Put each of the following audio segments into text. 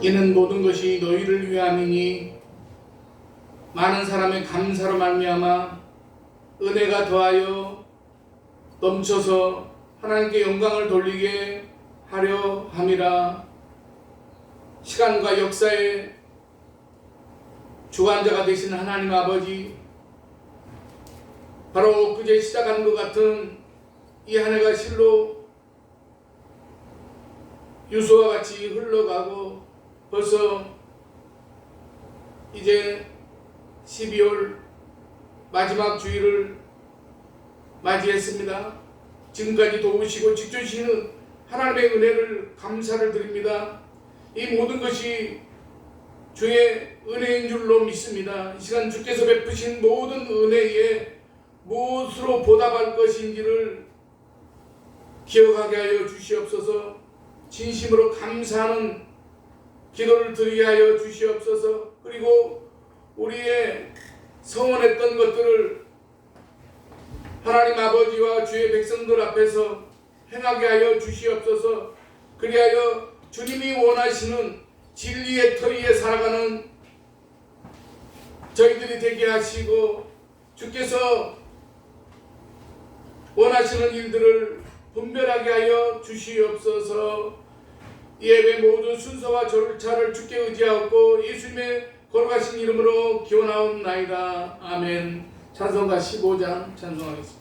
이는 모든 것이 너희를 위함이니 많은 사람의 감사로 말미암아 은혜가 더하여 넘쳐서 하나님께 영광을 돌리게 하려 함이라. 시간과 역사의 주관자가 되신 하나님 아버지, 바로 그제 시작한 것 같은 이 한 해가 실로 유수와 같이 흘러가고 벌써 이제 12월 마지막 주일을 맞이했습니다. 지금까지 도우시고 지켜주시는 하나님의 은혜를 감사를 드립니다. 이 모든 것이 주의 은혜인 줄로 믿습니다. 이 시간 주께서 베푸신 모든 은혜에 무엇으로 보답할 것인지를 기억하게 하여 주시옵소서. 진심으로 감사하는 기도를 드리게 하여 주시옵소서. 그리고 우리의 서원했던 것들을 하나님 아버지와 주의 백성들 앞에서 행하게 하여 주시옵소서. 그리하여 주님이 원하시는 진리의 터 위에 살아가는 저희들이 되게 하시고, 주께서 원하시는 일들을 분별하게 하여 주시옵소서. 예배 모든 순서와 절차를 주께 의지하고 예수님의 거룩하신 이름으로 기원하옵나이다. 아멘. 찬송가 15장 찬송하겠습니다.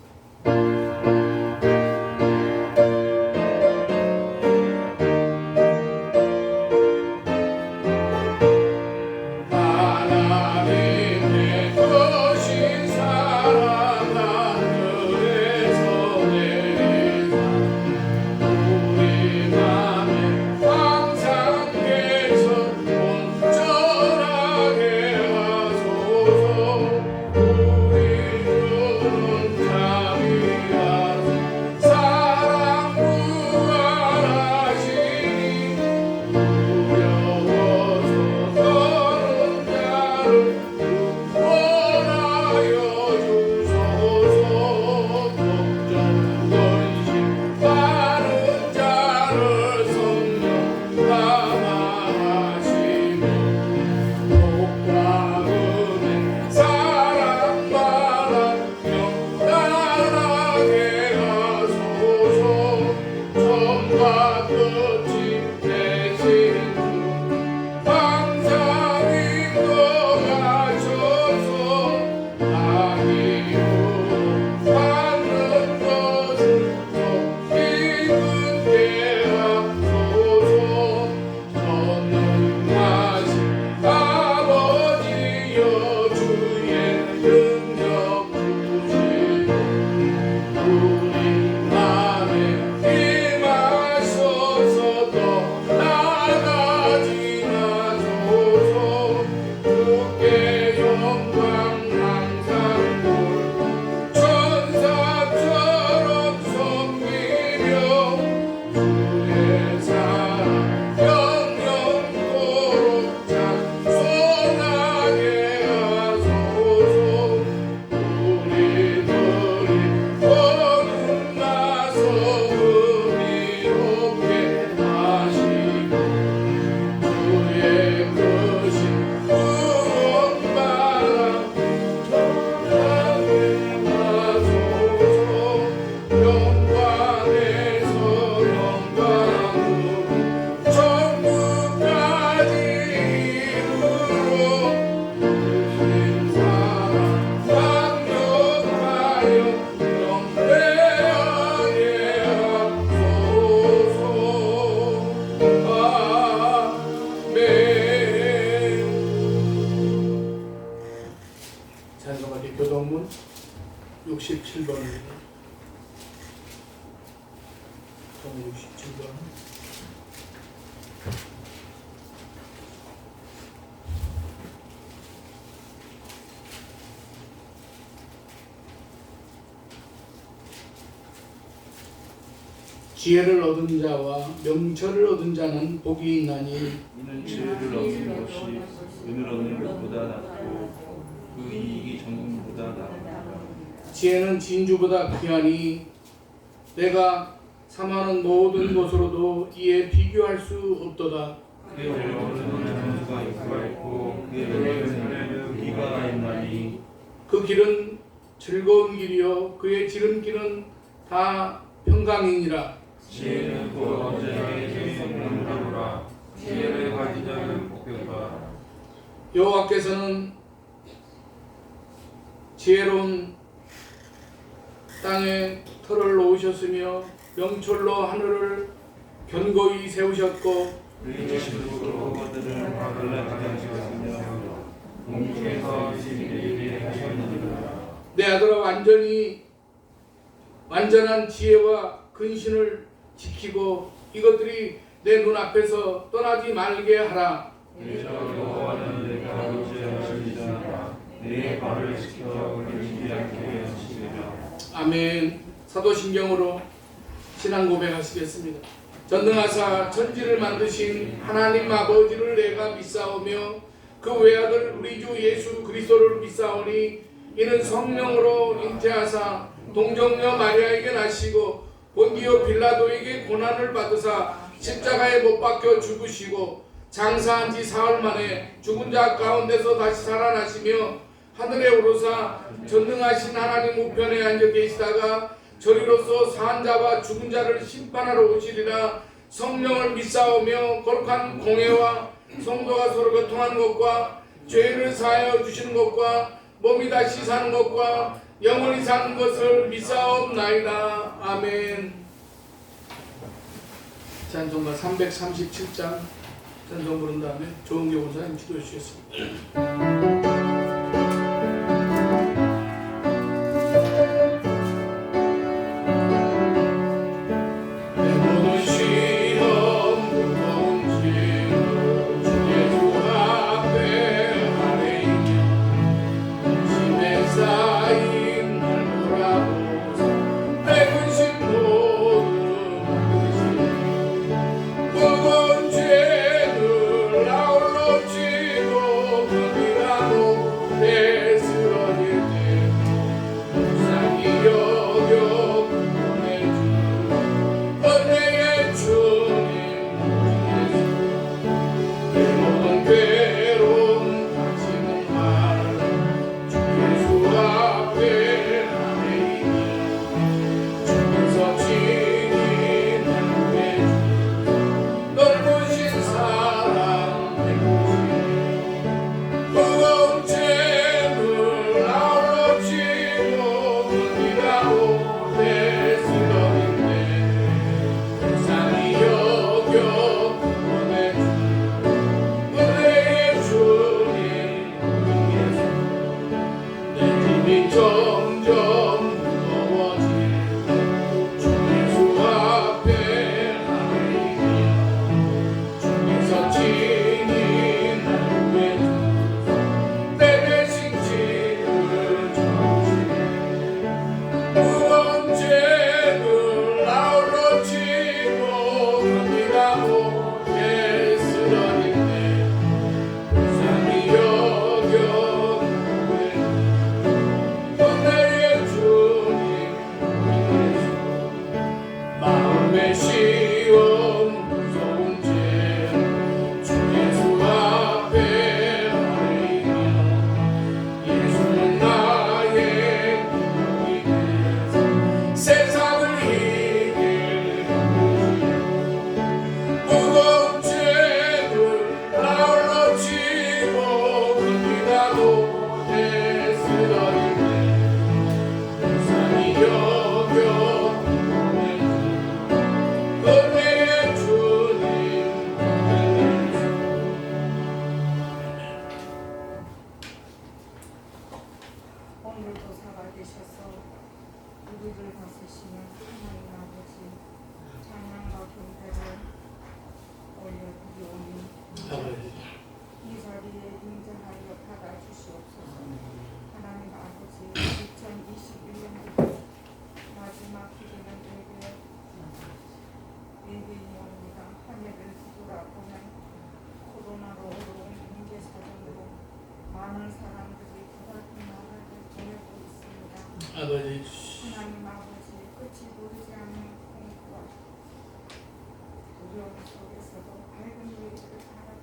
교동문 67번입니다. 67번. 지혜를 얻은 자와 명철을 얻은 자는 복이 있나니, 이는 지혜를 얻는 것이 은을 얻는 것보다 낫고 그 이익이 정금보다 나으니라. 지혜는 진주보다 귀하니 내가 삼하는 모든 것으로도 이에 비교할 수 없도다. 그의 얼굴은 정수가 있고 그의 왼편에는 비가 있나니 그 길은 즐거운 길이요 그의 지름길은 다 평강이니라. 지혜는 그 어제의 주인을 하노라. 지혜를 가진 자는 복되다. 여호와께서는 지혜로운 땅에 터를 놓으셨으며 명철로 하늘을 견고히 세우셨고 그의 지식으로 그것들을 갈라지게 하셨으며 공중에서 지혜를 하셨느니라. 내 아들아 완전한 지혜와 근신을 지키고 이것들이 내 눈앞에서 떠나지 말게 하라. 그저 여호와는 내가 의지하시리라. 내 발을 지켜 걸리지 않게 하시리라. 아멘. 사도신경으로 신앙 고백하시겠습니다. 전능하사 천지를 만드신 하나님 아버지를 내가 믿사오며 그 외아들 우리 주 예수 그리스도를 믿사오니 이는 성령으로 잉태하사 동정녀 마리아에게 나시고 본디오 빌라도에게 고난을 받으사 십자가에 못 박혀 죽으시고 장사한 지 사흘 만에 죽은 자 가운데서 다시 살아나시며 하늘에 오르사 전능하신 하나님 우편에 앉아 계시다가 저리로서 산 자와 죽은 자를 심판하러 오시리라. 성령을 믿사오며 거룩한 공회와 성도가 서로 교통하는 것과 죄를 사하여 주시는 것과 몸이 다시 사는 것과 영원히 사는 것을 믿사옵나이다. 아멘. 찬송가 337장 찬송 부른 다음에 좋은 교훈사님 기도해 주시겠습니다. 아버지 하나님 아버지 끝이 보이지 않는 공부와 두려움 속에서도 밝은 미래를 바라보는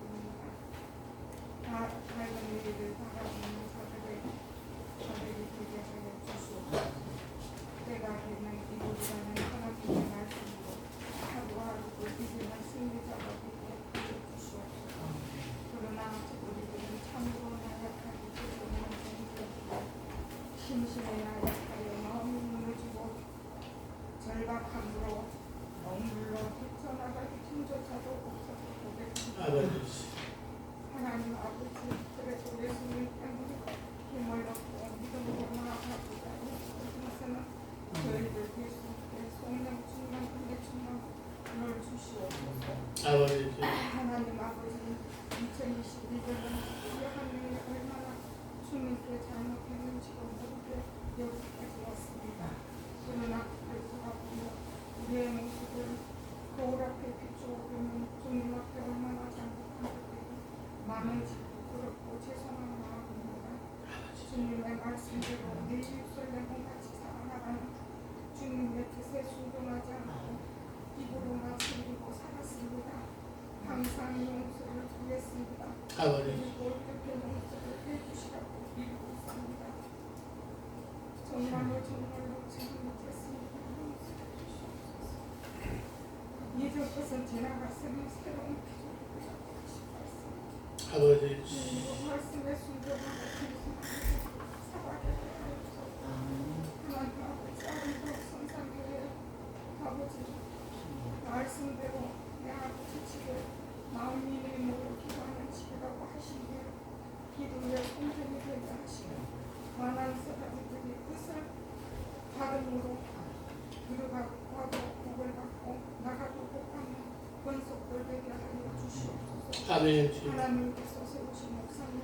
우리의 모습을 거울 앞에 비추어보면 주님 앞에 얼마나 장복한데 마음은 부끄럽고 죄송한 마음입니다. 주님의 말씀대로 내 예루살렘을 같이 살아가는 주님의 뜻에 순종하지 않고 입으로만 즐기고 살았습니다. 항상 용서를 구했습니다. 아버지. 그리고 어떻게 용서를 해주시라고 빌고 있습니다. 정말로 잘못했습니다. 용서해 주시옵소서. 이전 것은 지나갔으니 새로운 기술을 갖고 싶었습니다. 아버지. 말씀에 순종하고 충성하고 사과를 하옵소서. 하나님 아버지 아름다운 성산교회 아버지 말씀대로 내 아버지 집에 마음이 모여 기도하는 집이라고 하시기에 기도의 성전이 되게 하시고 많은 사람들이 뜻을 받음으로 들어가고 복을 받고 나가고 복받는 권속들 되게 하여 주시옵소서. 아멘. 하나님께서 세우신 목사님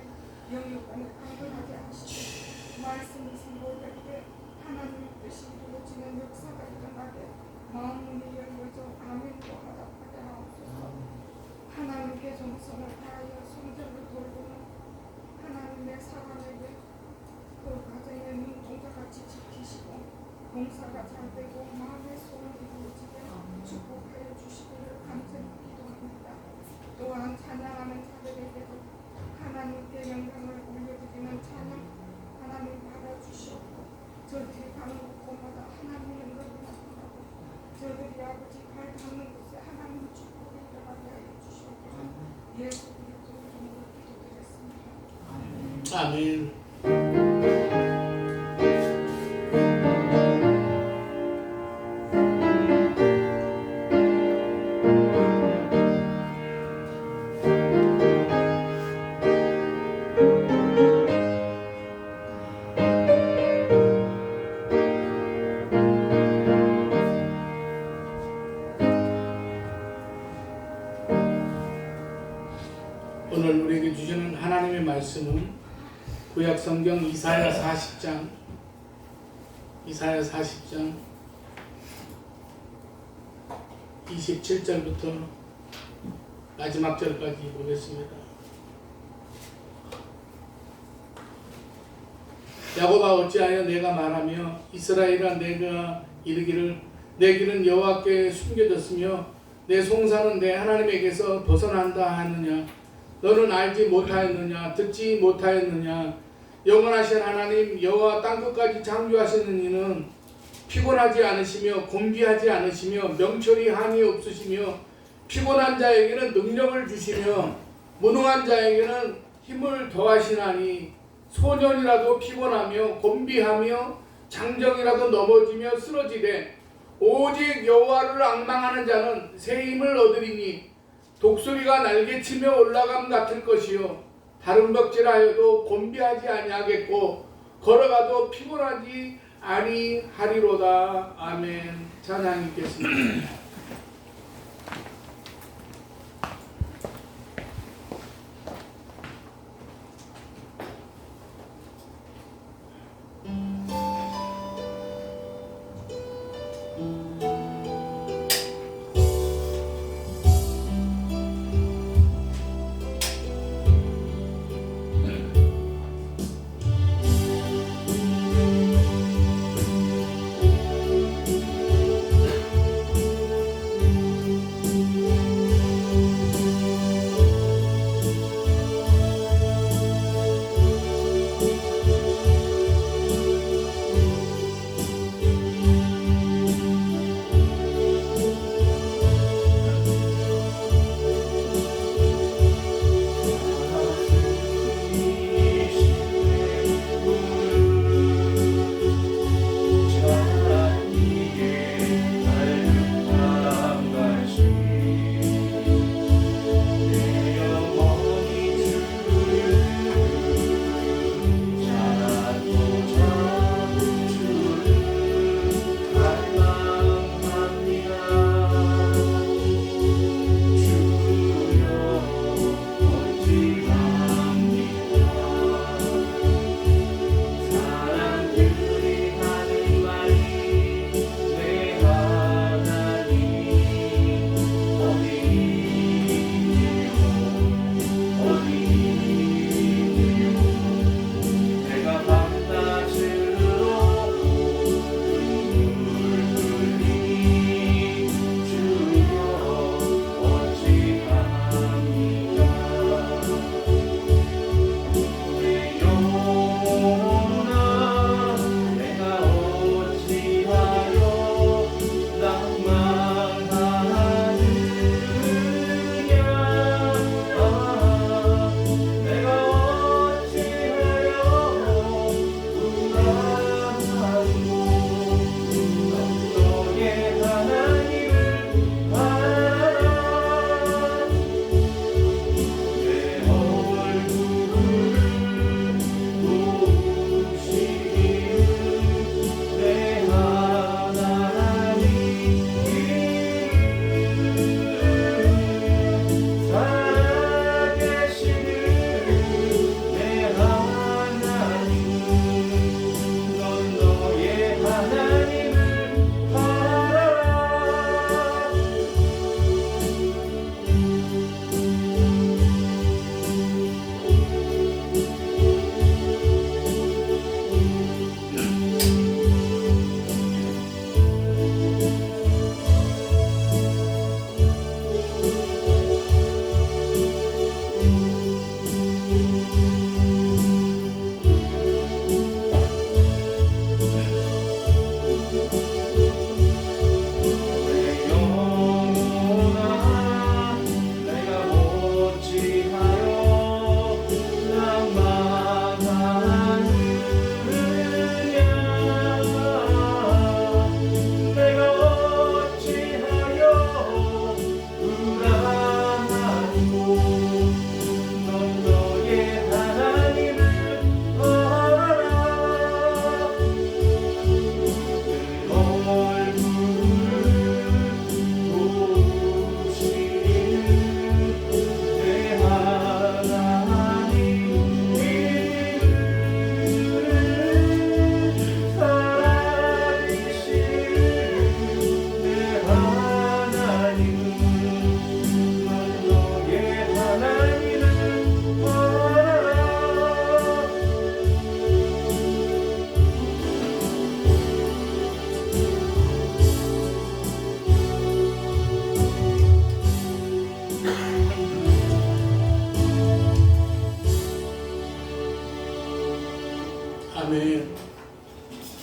영육간에 강건하게 하시고 말씀이 선포될 때 하나님 뜻이 이루어지는 역사가 일어나게 마음문이 열려져 아멘도 하답하게 하옵소서. 하나님께 정성을 다하여 성전을 돌보는 하나님의 사람에게 그 가정의 눈동자같이 지키시고 공사가 잘 되고 마음의 소원이 이루어지게 축복하여 주시기를 간절히 기도합니다. 또한 찬양하는 자들에게도 하나님께 영광을 올려드리는 찬양 하나님 받아주시옵고 저들이 가는 곳마다 하나님의 영광을 나타나고 저들이 아버지 발 닿는 곳에 하나님 축복을 일어나게 하여 주시옵소서. 예수 그리스도 이름으로 기도드렸습니다. 아멘. 오늘 우리에게 주시는 하나님의 말씀은 구약 성경 이사야 40장 27절부터 마지막 절까지 보겠습니다. 야곱아 어찌하여 내가 말하며 이스라엘아 내가 이르기를 내 길은 여호와께 숨겨졌으며 내 송사는 내 하나님에게서 벗어난다 하느냐. 너는 알지 못하였느냐 듣지 못하였느냐. 영원하신 하나님 여호와 땅끝까지 창조하시는 이는 피곤하지 않으시며 곤비하지 않으시며 명철이 한이 없으시며 피곤한 자에게는 능력을 주시며 무능한 자에게는 힘을 더하시나니 소년이라도 피곤하며 곤비하며 장정이라도 넘어지며 쓰러지되 오직 여호와를 앙망하는 자는 새 힘을 얻으리니 독수리가 날개치며 올라감 같을 것이요 다른 벽질하여도 곤비하지 아니하겠고 걸어가도 피곤하지 아니하리로다. 아멘. 찬양 있겠습니다.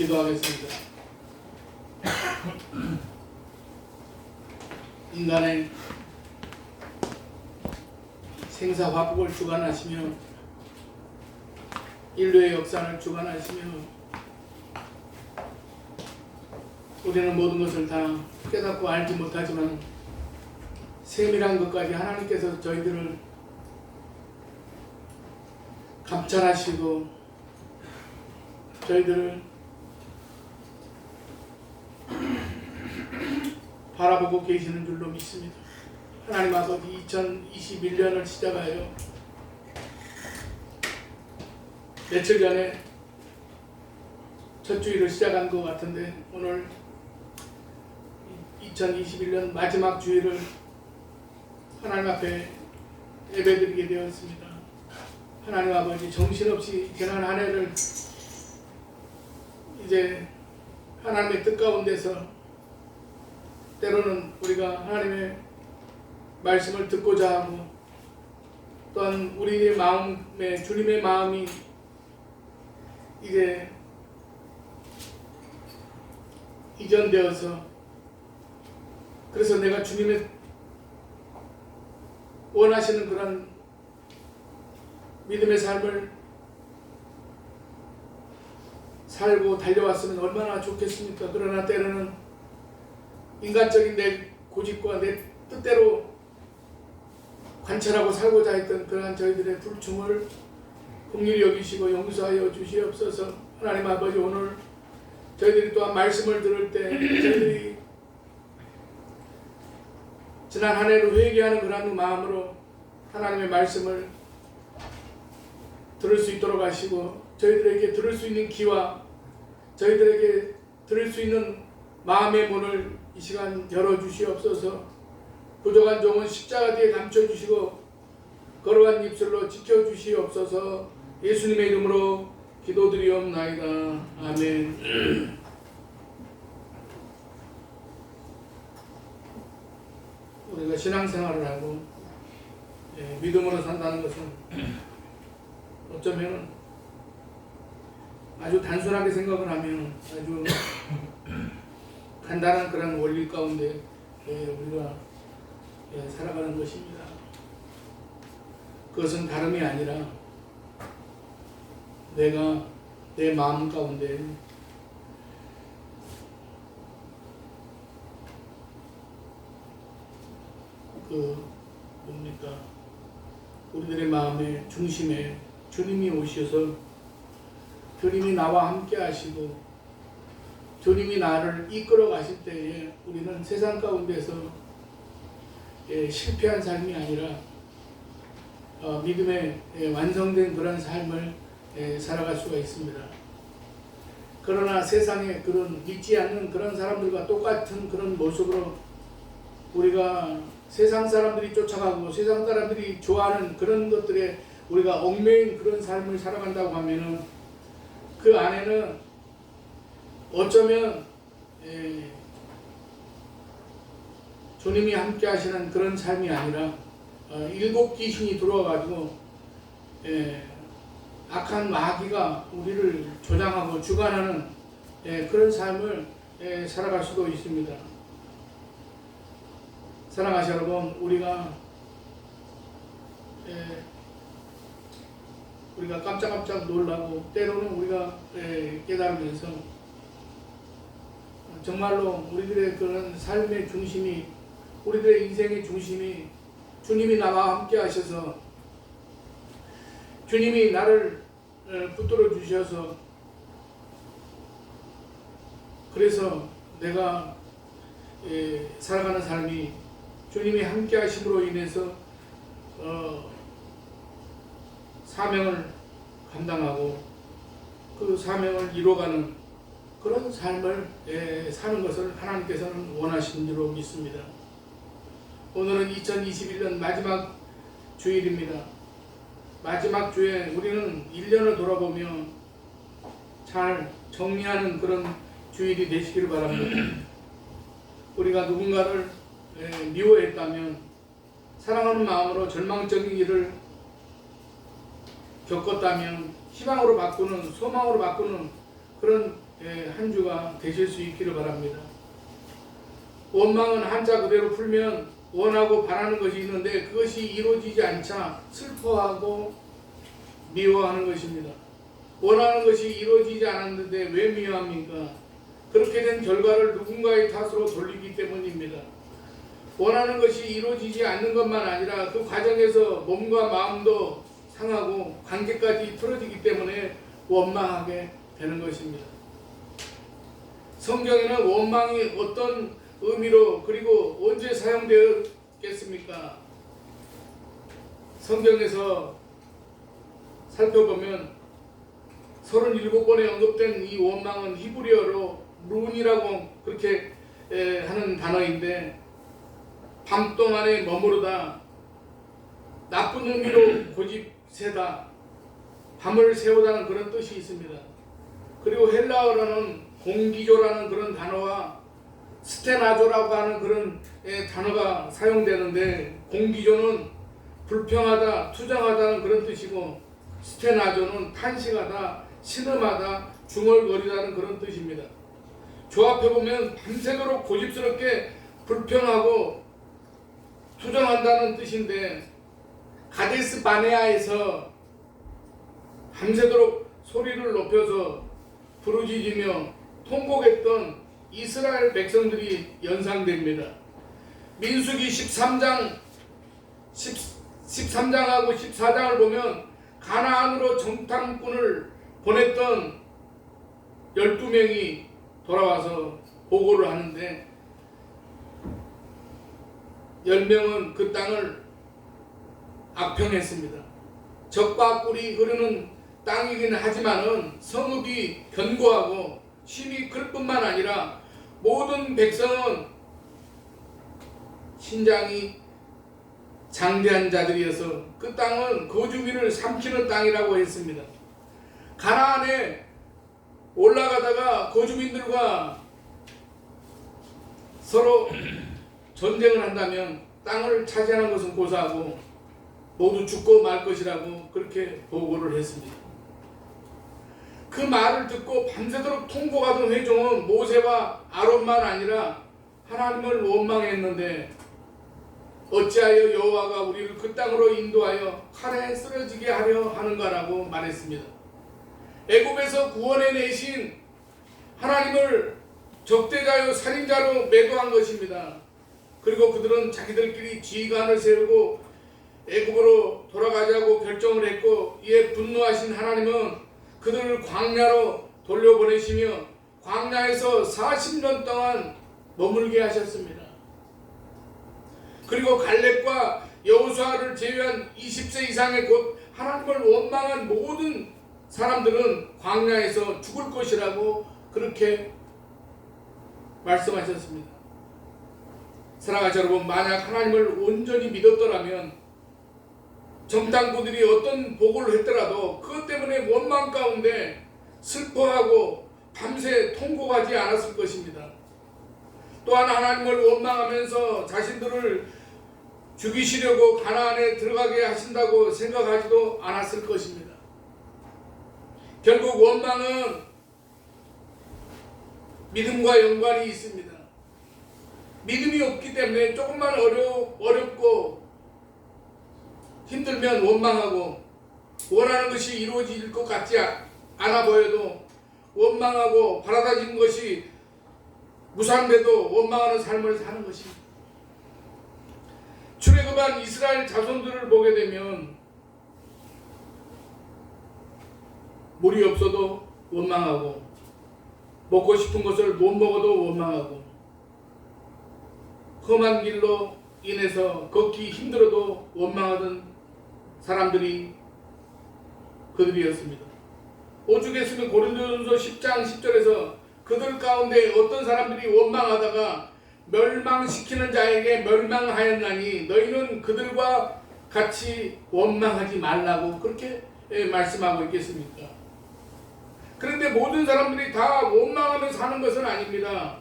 기도하겠습니다. 인간의 생사 화복을 주관하시며 인류의 역사를 주관하시며 우리는 모든 것을 다 깨닫고 알지 못하지만 세밀한 것까지 하나님께서 저희들을 감찰하시고 저희들을 바라보고 계시는 줄로 믿습니다. 하나님 아버지, 2021년을 시작하여 며칠 전에 첫 주일을 시작한 것 같은데 오늘 2021년 마지막 주일을 하나님 앞에 예배드리게 되었습니다. 하나님 아버지, 정신없이 지난 한 해를 이제 하나님의 뜻 가운데서 때로는 우리가 하나님의 말씀을 듣고자 하고 또한 우리의 마음에 주님의 마음이 이제 이전되어서 그래서 내가 주님의 원하시는 그런 믿음의 삶을 살고 달려왔으면 얼마나 좋겠습니까? 그러나 때로는 인간적인 내 고집과 내 뜻대로 관찰하고 살고자 했던 그러한 저희들의 불충을 긍휼히 여기시고 용서하여 주시옵소서. 하나님 아버지, 오늘 저희들이 또한 말씀을 들을 때 저희들이 지난 한 해를 회개하는 그런 마음으로 하나님의 말씀을 들을 수 있도록 하시고 저희들에게 들을 수 있는 귀와 저희들에게 들을 수 있는 마음의 문을 이 시간 열어주시옵소서. 부족한 종은 십자가 뒤에 감춰주시고 걸어간 입술로 지켜주시옵소서. 예수님의 이름으로 기도드리옵나이다. 아멘. 우리가 신앙생활을 하고 믿음으로 산다는 것은 어쩌면 아주 단순하게 생각을 하면 아주 간단한 그런 원리 가운데 우리가 살아가는 것입니다. 그것은 다름이 아니라 내가 내 마음 가운데 우리들의 마음의 중심에 주님이 오셔서 주님이 나와 함께 하시고 주님이 나를 이끌어 가실 때에 우리는 세상 가운데서 실패한 삶이 아니라 믿음의 완성된 그런 삶을 살아갈 수가 있습니다. 그러나 세상에 그런 믿지 않는 그런 사람들과 똑같은 그런 모습으로 우리가 세상 사람들이 쫓아가고 세상 사람들이 좋아하는 그런 것들에 우리가 얽매인 그런 삶을 살아간다고 하면은 그 안에는 어쩌면 주님이 함께 하시는 그런 삶이 아니라 일곱 귀신이 들어와가지고 악한 마귀가 우리를 조장하고 주관하는 그런 삶을 살아갈 수도 있습니다. 사랑하시 여러분, 우리가 깜짝깜짝 놀라고 때로는 우리가 깨달으면서 정말로 우리들의 그런 삶의 중심이 우리들의 인생의 중심이 주님이 나와 함께 하셔서 주님이 나를 붙들어 주셔서 그래서 내가 살아가는 삶이 주님이 함께 하심으로 인해서 사명을 감당하고 그 사명을 이루어가는 그런 삶을 사는 것을 하나님께서는 원하시는 줄로 믿습니다. 오늘은 2021년 마지막 주일입니다. 마지막 주에 우리는 1년을 돌아보며 잘 정리하는 그런 주일이 되시기를 바랍니다. 우리가 누군가를 미워했다면 사랑하는 마음으로 절망적인 일을 겪었다면 희망으로 바꾸는 소망으로 바꾸는 그런 한 주가 되실 수 있기를 바랍니다. 원망은 한자 그대로 풀면 원하고 바라는 것이 있는데 그것이 이루어지지 않자 슬퍼하고 미워하는 것입니다. 원하는 것이 이루어지지 않았는데 왜 미워합니까? 그렇게 된 결과를 누군가의 탓으로 돌리기 때문입니다. 원하는 것이 이루어지지 않는 것만 아니라 그 과정에서 몸과 마음도 상하고 관계까지 틀어지기 때문에 원망하게 되는 것입니다. 성경에는 원망이 어떤 의미로 그리고 언제 사용되었겠습니까? 성경에서 살펴보면 37번에 언급된 이 원망은 히브리어로 룬이라고 그렇게 하는 단어인데 밤 동안에 머무르다, 나쁜 의미로 고집 세다, 밤을 새우다는 그런 뜻이 있습니다. 그리고 헬라어로는 공기조라는 그런 단어와 스테나조라고 하는 그런 단어가 사용되는데 공기조는 불평하다, 투정하다는 그런 뜻이고 스테나조는 탄식하다, 신음하다, 중얼거리다는 그런 뜻입니다. 조합해보면 밤새도록 고집스럽게 불평하고 투정한다는 뜻인데 가데스 바네아에서 밤새도록 소리를 높여서 부르짖으며 통곡했던 이스라엘 백성들이 연상됩니다. 민수기 13장하고 14장을 보면 가나안으로 정탐꾼을 보냈던 12명이 돌아와서 보고를 하는데 10명은 그 땅을 악평했습니다. 적과 꿀이 흐르는 땅이긴 하지만은 성읍이 견고하고 힘이 클 뿐만 아니라 모든 백성은 신장이 장대한 자들이어서 그 땅은 거주민을 삼키는 땅이라고 했습니다. 가나안에 올라가다가 거주민들과 서로 전쟁을 한다면 땅을 차지하는 것은 고사하고 모두 죽고 말 것이라고 그렇게 보고를 했습니다. 그 말을 듣고 밤새도록 통곡하던 회종은 모세와 아론만 아니라 하나님을 원망했는데 어찌하여 여호와가 우리를 그 땅으로 인도하여 칼에 쓰러지게 하려 하는가라고 말했습니다. 애굽에서 구원해 내신 하나님을 적대자요 살인자로 매도한 것입니다. 그리고 그들은 자기들끼리 지휘관을 세우고 애굽으로 돌아가자고 결정을 했고 이에 분노하신 하나님은 그들을 광야로 돌려보내시며 광야에서 40년 동안 머물게 하셨습니다. 그리고 갈렙과 여호수아를 제외한 20세 이상의 곧 하나님을 원망한 모든 사람들은 광야에서 죽을 것이라고 그렇게 말씀하셨습니다. 사랑하는 여러분, 만약 하나님을 온전히 믿었더라면 정탐꾼들이 어떤 보고를 했더라도 그것 때문에 원망 가운데 슬퍼하고 밤새 통곡하지 않았을 것입니다. 또한 하나님을 원망하면서 자신들을 죽이시려고 가나안에 들어가게 하신다고 생각하지도 않았을 것입니다. 결국 원망은 믿음과 연관이 있습니다. 믿음이 없기 때문에 조금만 어렵고 힘들면 원망하고 원하는 것이 이루어질 것 같지 않아 보여도 원망하고 바라다진 것이 무산돼도 원망하는 삶을 사는 것입니다. 출애굽한 이스라엘 자손들을 보게 되면 물이 없어도 원망하고 먹고 싶은 것을 못 먹어도 원망하고 험한 길로 인해서 걷기 힘들어도 원망하던 사람들이 그들이었습니다. 오죽했으면 고린도전서 10장 10절에서 그들 가운데 어떤 사람들이 원망하다가 멸망시키는 자에게 멸망하였나니 너희는 그들과 같이 원망하지 말라고 그렇게 말씀하고 있겠습니까? 그런데 모든 사람들이 다 원망하며 사는 것은 아닙니다.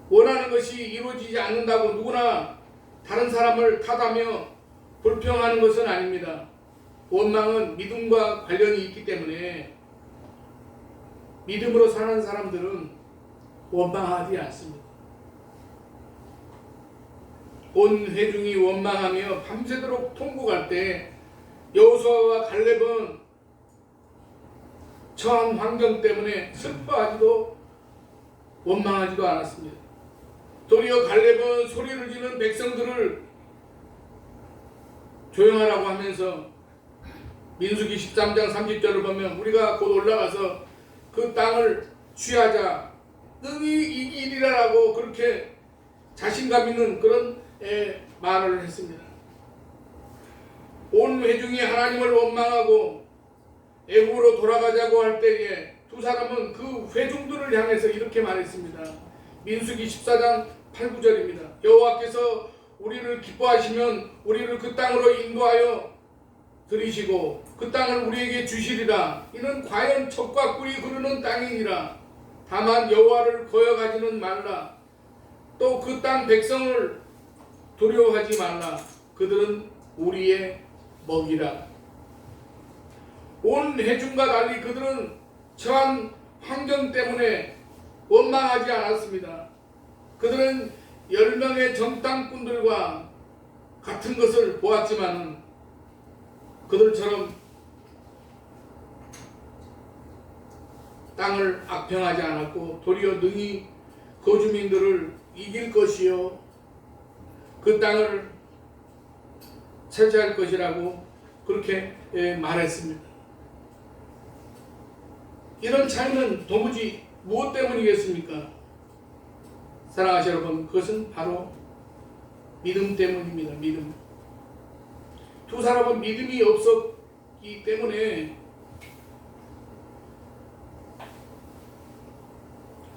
원하는 것이 이루어지지 않는다고 누구나 다른 사람을 탓하며 불평하는 것은 아닙니다. 원망은 믿음과 관련이 있기 때문에 믿음으로 사는 사람들은 원망하지 않습니다. 온 회중이 원망하며 밤새도록 통곡할 때 여호수아와 갈렙은 처한 환경 때문에 슬퍼하지도 원망하지도 않았습니다. 도리어 갈렙은 소리를 지르는 백성들을 조용하라고 하면서 민수기 13장 30절을 보면 우리가 곧 올라가서 그 땅을 취하자 능히 이기리라라고 그렇게 자신감 있는 그런 말을 했습니다. 온 회중이 하나님을 원망하고 애굽으로 돌아가자고 할 때에 두 사람은 그 회중들을 향해서 이렇게 말했습니다. 민수기 14장 8, 9절입니다. 여호와께서 우리를 기뻐하시면 우리를 그 땅으로 인도하여 들이시고 그 땅을 우리에게 주시리라. 이는 과연 젖과 꿀이 흐르는 땅이니라. 다만 여호와를 거역하지는 말라. 또 그 땅 백성을 두려워하지 말라. 그들은 우리의 먹이라. 온 회중과 달리 그들은 처한 환경 때문에 원망하지 않았습니다. 그들은 10명의 정탐꾼들과 같은 것을 보았지만은 그들처럼 땅을 악평하지 않았고 도리어 능히 거주민들을 이길 것이요 그 땅을 차지할 것이라고 그렇게 말했습니다. 이런 차이는 도무지 무엇 때문이겠습니까? 사랑하시는 여러분, 그것은 바로 믿음 때문입니다. 믿음. 두 사람은 믿음이 없었기 때문에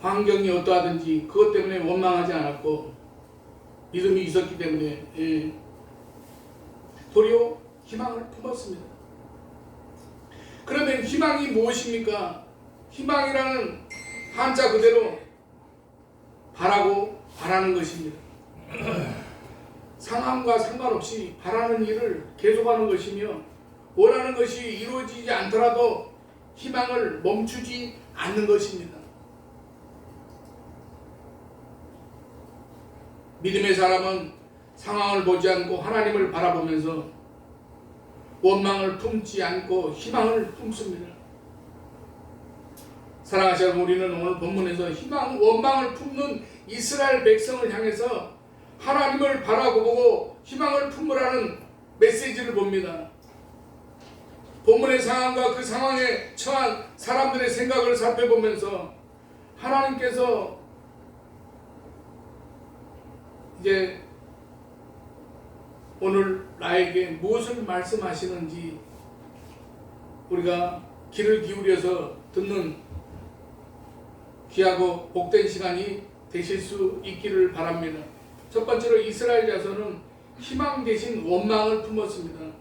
환경이 어떠하든지 그것 때문에 원망하지 않았고 믿음이 있었기 때문에 도리어 희망을 품었습니다. 그러면 희망이 무엇입니까? 희망이라는 한자 그대로 바라고 바라는 것입니다. 상황과 상관없이 바라는 일을 계속하는 것이며 원하는 것이 이루어지지 않더라도 희망을 멈추지 않는 것입니다. 믿음의 사람은 상황을 보지 않고 하나님을 바라보면서 원망을 품지 않고 희망을 품습니다. 사랑하시는 우리는 오늘 본문에서 원망을 품는 이스라엘 백성을 향해서 하나님을 바라보고 희망을 품으라는 메시지를 봅니다. 본문의 상황과 그 상황에 처한 사람들의 생각을 살펴보면서 하나님께서 이제 오늘 나에게 무엇을 말씀하시는지 우리가 귀를 기울여서 듣는 귀하고 복된 시간이 되실 수 있기를 바랍니다. 첫 번째로 이스라엘 자손은 희망 대신 원망을 품었습니다.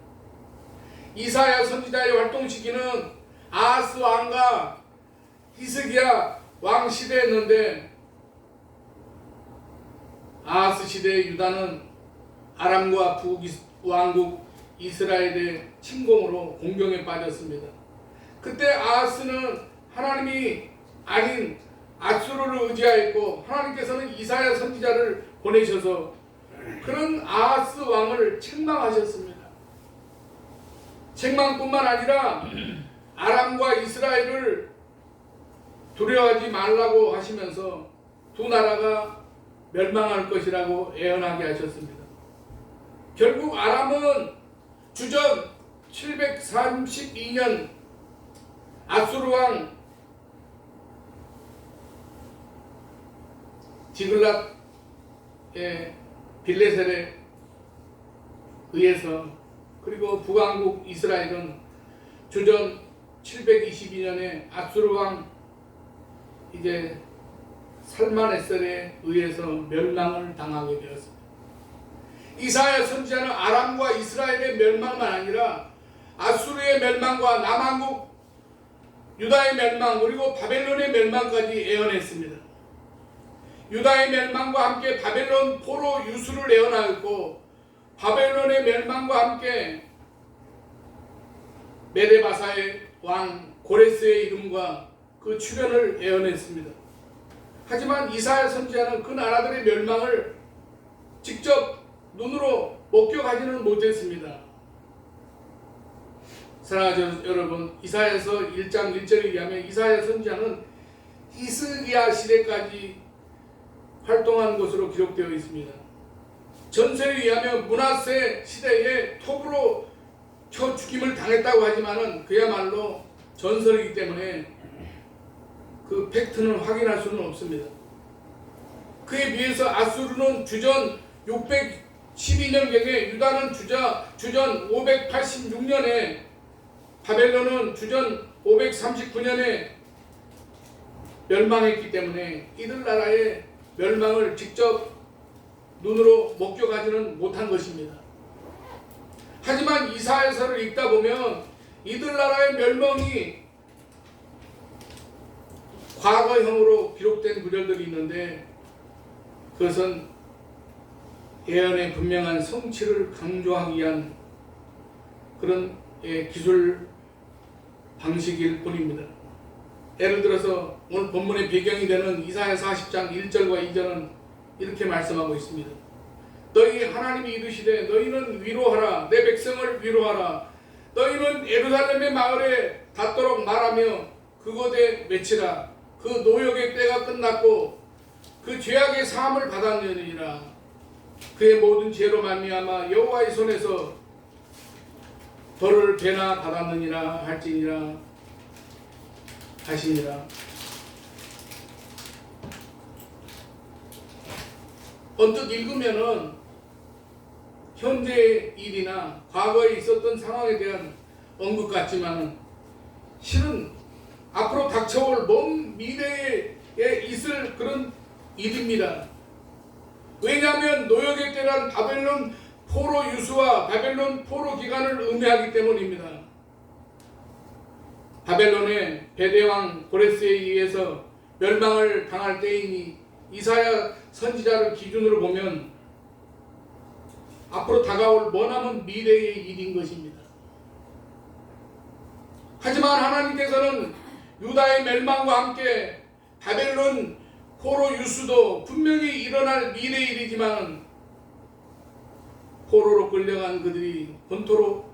이사야 선지자의 활동 시기는 아하스 왕과 히스기야 왕 시대였는데 아하스 시대의 유다는 아람과 북왕국 이스라엘의 침공으로 공경에 빠졌습니다. 그때 아하스는 하나님이 아닌 앗수르를 의지하였고 하나님께서는 이사야 선지자를 보내셔서 그런 아하스 왕을 책망하셨습니다. 책망뿐만 아니라 아람과 이스라엘을 두려워하지 말라고 하시면서 두 나라가 멸망할 것이라고 예언하게 하셨습니다. 결국 아람은 주전 732년 앗수르 왕 디글랏의 빌레셀에 의해서 그리고 북왕국 이스라엘은 주전 722년에 앗수르 왕 이제 살마네셀에 의해서 멸망을 당하게 되었습니다. 이사야 선지자는 아람과 이스라엘의 멸망만 아니라 앗수르의 멸망과 남왕국 유다의 멸망 그리고 바벨론의 멸망까지 예언했습니다. 유다의 멸망과 함께 바벨론 포로 유수를 예언하였고 바벨론의 멸망과 함께 메데바사의 왕 고레스의 이름과 그 출현을 예언했습니다. 하지만 이사야 선지자는 그 나라들의 멸망을 직접 눈으로 목격하지는 못했습니다. 사랑하는 여러분, 이사야서 1장 1절에 의하면 이사야 선지자는 히스기야 시대까지 활동한 것으로 기록되어 있습니다. 전서에 의하면 므낫세 시대에 톱으로 쳐 죽임을 당했다고 하지만은 그야말로 전설이기 때문에 그 팩트는 확인할 수는 없습니다. 그에 비해서 아수르는 주전 612년경에, 유다는 주전 586년에, 바벨론은 주전 539년에 멸망했기 때문에 이들 나라의 멸망을 직접 눈으로 목격하지는 못한 것입니다. 하지만 이사야서를 읽다 보면 이들 나라의 멸망이 과거형으로 기록된 구절들이 있는데 그것은 예언의 분명한 성취를 강조하기 위한 그런 기술 방식일 뿐입니다. 예를 들어서 오늘 본문의 배경이 되는 이사야 40장 1절과 2절은 이렇게 말씀하고 있습니다. 너희 하나님이 이르시되 너희는 위로하라, 내 백성을 위로하라. 너희는 예루살렘의 마을에 닿도록 말하며 그곳에 외치라. 그 노역의 때가 끝났고 그 죄악의 사함을 받았느니라. 그의 모든 죄로 말미암아 여호와의 손에서 벌을 배나 받았느니라 할지니라 하시니라. 언뜻 읽으면은 현재의 일이나 과거에 있었던 상황에 대한 언급 같지만은 실은 앞으로 닥쳐올 먼 미래에 있을 그런 일입니다. 왜냐하면 노역의 때란 바벨론 포로 유수와 바벨론 포로 기간을 의미하기 때문입니다. 바벨론의 베데왕 고레스에 의해서 멸망을 당할 때이니 이사야 선지자를 기준으로 보면 앞으로 다가올 머나먼 미래의 일인 것입니다. 하지만 하나님께서는 유다의 멸망과 함께 바벨론 포로 유수도 분명히 일어날 미래의 일이지만 포로로 끌려간 그들이 본토로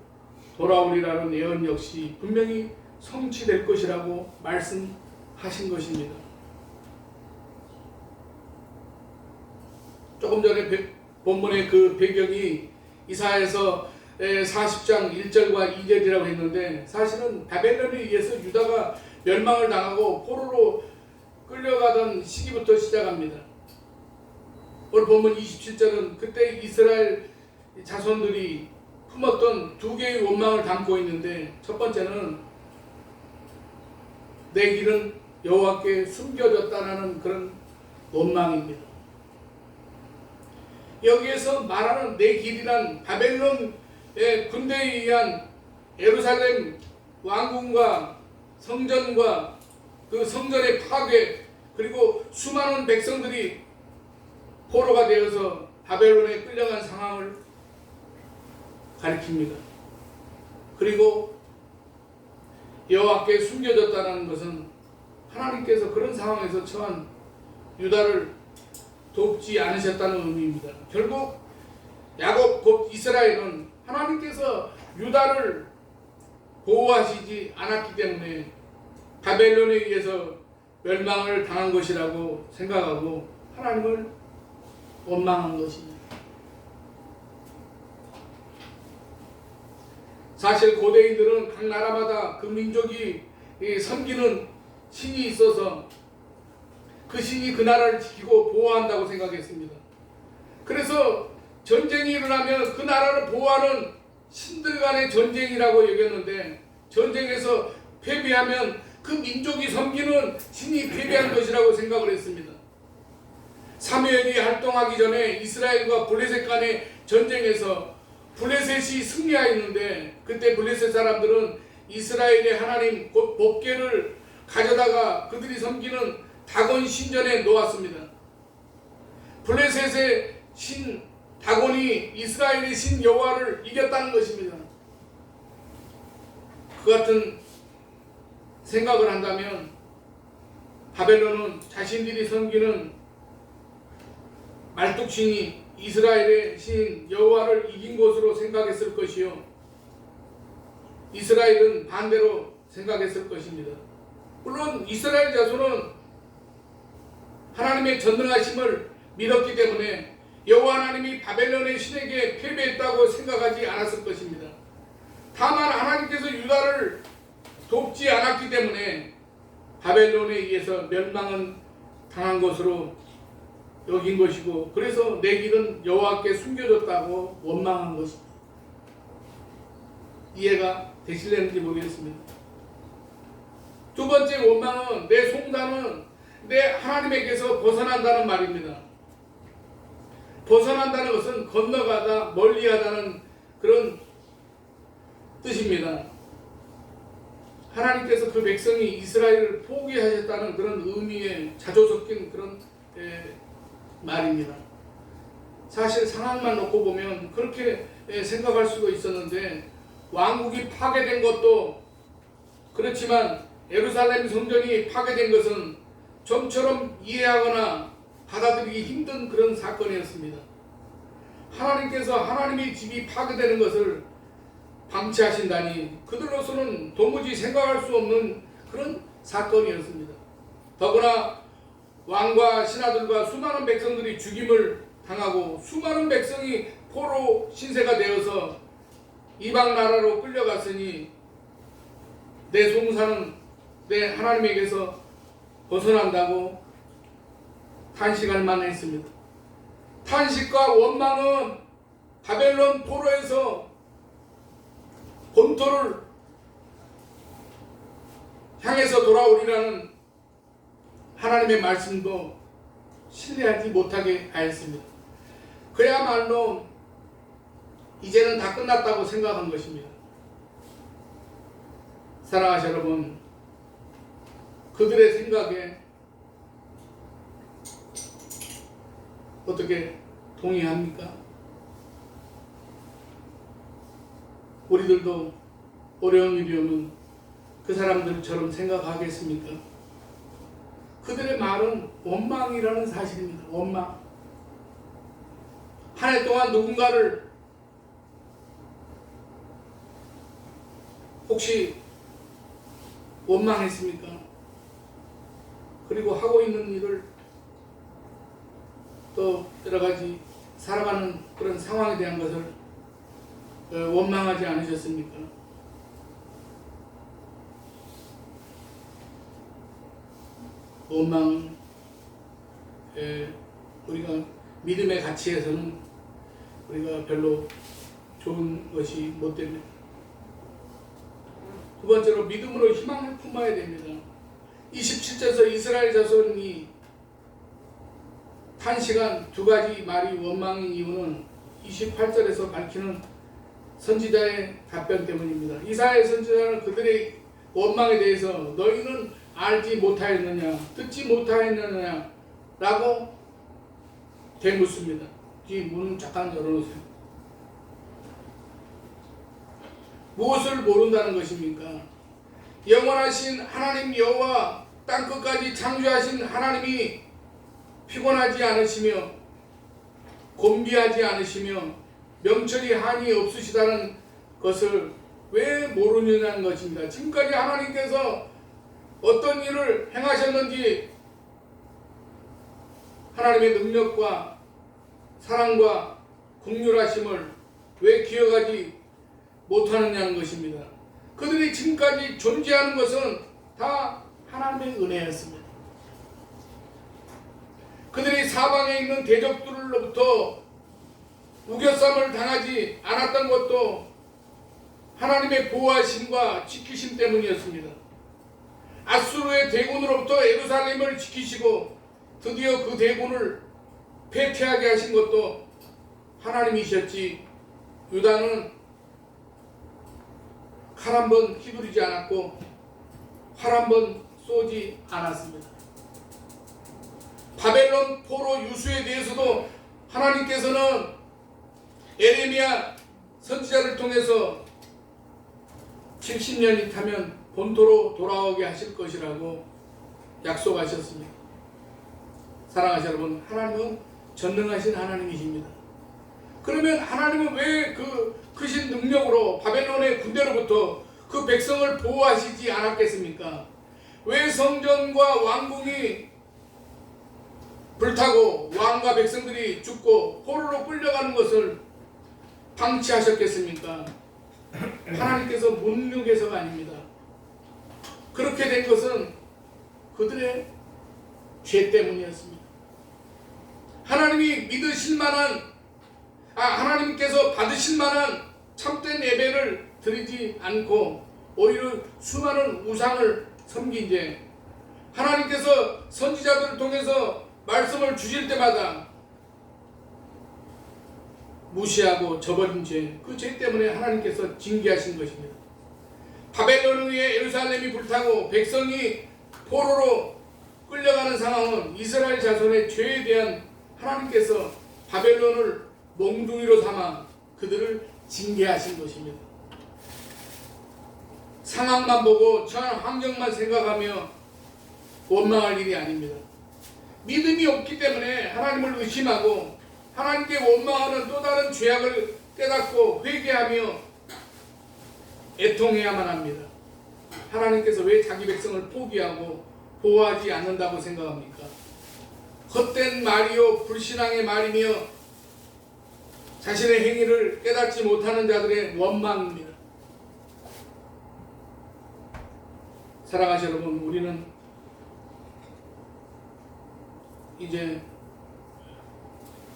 돌아오리라는 예언 역시 분명히 성취될 것이라고 말씀하신 것입니다. 조금 전에 본문의 그 배경이 이사야서 40장 1절과 2절이라고 했는데 사실은 바벨론에 의해서 유다가 멸망을 당하고 포로로 끌려가던 시기부터 시작합니다. 오늘 본문 27절은 그때 이스라엘 자손들이 품었던 두 개의 원망을 담고 있는데 첫 번째는 내 길은 여호와께 숨겨졌다는 그런 원망입니다. 여기에서 말하는 내 길이란 바벨론의 군대에 의한 예루살렘 왕궁과 성전과 그 성전의 파괴 그리고 수많은 백성들이 포로가 되어서 바벨론에 끌려간 상황을 가리킵니다. 그리고 여호와께 숨겨졌다는 것은 하나님께서 그런 상황에서 처한 유다를 돕지 않으셨다는 의미입니다. 결국 야곱 곧 이스라엘은 하나님께서 유다를 보호하시지 않았기 때문에 바벨론에 의해서 멸망을 당한 것이라고 생각하고 하나님을 원망한 것입니다. 사실 고대인들은 각 나라마다 그 민족이 섬기는 신이 있어서 그 신이 그 나라를 지키고 보호한다고 생각했습니다. 그래서 전쟁이 일어나면 그 나라를 보호하는 신들 간의 전쟁이라고 여겼는데 전쟁에서 패배하면 그 민족이 섬기는 신이 패배한 것이라고 생각을 했습니다. 사무엘이 활동하기 전에 이스라엘과 블레셋 간의 전쟁에서 블레셋이 승리하였는데 그때 블레셋 사람들은 이스라엘의 하나님 곧 법궤를 가져다가 그들이 섬기는 다곤 신전에 놓았습니다. 블레셋의 신 다곤이 이스라엘의 신 여호와를 이겼다는 것입니다. 그 같은 생각을 한다면 바벨론은 자신들이 섬기는 말뚝신이 이스라엘의 신 여호와를 이긴 것으로 생각했을 것이요, 이스라엘은 반대로 생각했을 것입니다. 물론 이스라엘 자손은 하나님의 전능하심을 믿었기 때문에 여호와 하나님이 바벨론의 신에게 패배했다고 생각하지 않았을 것입니다. 다만 하나님께서 유다를 돕지 않았기 때문에 바벨론에 의해서 멸망은 당한 것으로 여긴 것이고, 그래서 내 길은 여호와께 숨겨졌다고 원망한 것입니다. 이해가 되실려는지 모르겠습니다. 두 번째 원망은 내 송사는 내 하나님에게서 벗어난다는 말입니다. 벗어난다는 것은 건너가다, 멀리하다는 그런 뜻입니다. 하나님께서 그 백성이 이스라엘을 포기하셨다는 그런 의미의 자조 섞인 그런 말입니다. 사실 상황만 놓고 보면 그렇게 생각할 수도 있었는데, 왕국이 파괴된 것도 그렇지만 예루살렘 성전이 파괴된 것은 좀처럼 이해하거나 받아들이기 힘든 그런 사건이었습니다. 하나님께서 하나님의 집이 파괴되는 것을 방치하신다니 그들로서는 도무지 생각할 수 없는 그런 사건이었습니다. 더구나 왕과 신하들과 수많은 백성들이 죽임을 당하고 수많은 백성이 포로 신세가 되어서 이방 나라로 끌려갔으니 내 송사는 내 하나님에게서 벗어난다고 탄식할 만했습니다. 탄식과 원망은 바벨론 포로에서 본토를 향해서 돌아오리라는 하나님의 말씀도 신뢰하지 못하게 하였습니다. 그야말로 이제는 다 끝났다고 생각한 것입니다. 사랑하시는 여러분, 그들의 생각에 어떻게 동의합니까? 우리들도 어려운 일이 오면 그 사람들처럼 생각하겠습니까? 그들의 말은 원망이라는 사실입니다. 원망. 한 해 동안 누군가를 혹시 원망했습니까? 그리고 하고 있는 일을 또 여러 가지 살아가는 그런 상황에 대한 것을 원망하지 않으셨습니까? 원망은 우리가 믿음의 가치에서는 우리가 별로 좋은 것이 못 됩니다. 두 번째로 믿음으로 희망을 품어야 됩니다. 27절에서 이스라엘 자손이 탄식한 두 가지 말이 원망인 이유는 28절에서 밝히는 선지자의 답변 때문입니다. 이사야 선지자는 그들의 원망에 대해서 너희는 알지 못하였느냐, 듣지 못하였느냐 라고 되묻습니다. 이 문 잠깐 열어놓으세요. 무엇을 모른다는 것입니까? 영원하신 하나님 여호와 땅끝까지 창조하신 하나님이 피곤하지 않으시며 곤비하지 않으시며 명철이 한이 없으시다는 것을 왜 모르느냐는 것입니다. 지금까지 하나님께서 어떤 일을 행하셨는지 하나님의 능력과 사랑과 긍휼하심을 왜 기억하지 못하느냐는 것입니다. 그들이 지금까지 존재하는 것은 다 하나님의 은혜였습니다. 그들이 사방에 있는 대적들로부터 우겨쌈을 당하지 않았던 것도 하나님의 보호하심과 지키심 때문이었습니다. 아수르의 대군으로부터 예루살렘을 지키시고 드디어 그 대군을 패퇴하게 하신 것도 하나님이셨지, 유다는 칼 한 번 휘두르지 않았고 활 한 번 쏘지 않았습니다. 바벨론 포로 유수에 대해서도 하나님께서는 에레미야 선지자를 통해서 70년이 타면 본토로 돌아오게 하실 것이라고 약속하셨습니다. 사랑하는 여러분, 하나님은 전능하신 하나님이십니다. 그러면 하나님은 왜 그 크신 능력으로 바벨론의 군대로부터 그 백성을 보호하시지 않았겠습니까? 왜 성전과 왕궁이 불타고 왕과 백성들이 죽고 포로로 끌려가는 것을 방치하셨겠습니까? 하나님께서 못능해서가 아닙니다. 그렇게 된 것은 그들의 죄 때문이었습니다. 하나님이 믿으실 만한, 하나님께서 받으실 만한 참된 예배를 드리지 않고 오히려 수많은 우상을 섬긴 죄, 하나님께서 선지자들을 통해서 말씀을 주실 때마다 무시하고 저버린 죄, 그 죄 때문에 하나님께서 징계하신 것입니다. 바벨론에 의해 예루살렘이 불타고 백성이 포로로 끌려가는 상황은 이스라엘 자손의 죄에 대한 하나님께서 바벨론을 몽둥이로 삼아 그들을 징계하신 것입니다. 상황만 보고 처한 환경만 생각하며 원망할 일이 아닙니다. 믿음이 없기 때문에 하나님을 의심하고 하나님께 원망하는 또 다른 죄악을 깨닫고 회개하며 애통해야만 합니다. 하나님께서 왜 자기 백성을 포기하고 보호하지 않는다고 생각합니까? 헛된 말이요 불신앙의 말이며 자신의 행위를 깨닫지 못하는 자들의 원망입니다. 사랑하시는 여러분, 우리는 이제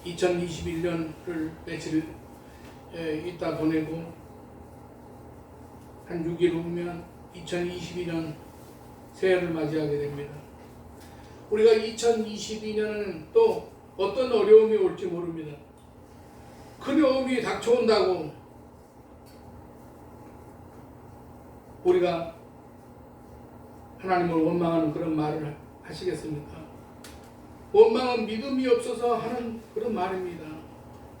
2021년을 며칠 있다 보내고 한 6일 후면 2022년 새해를 맞이하게 됩니다. 우리가 2022년은 또 어떤 어려움이 올지 모릅니다. 큰 어려움이 닥쳐온다고 우리가 하나님을 원망하는 그런 말을 하시겠습니까? 원망은 믿음이 없어서 하는 그런 말입니다.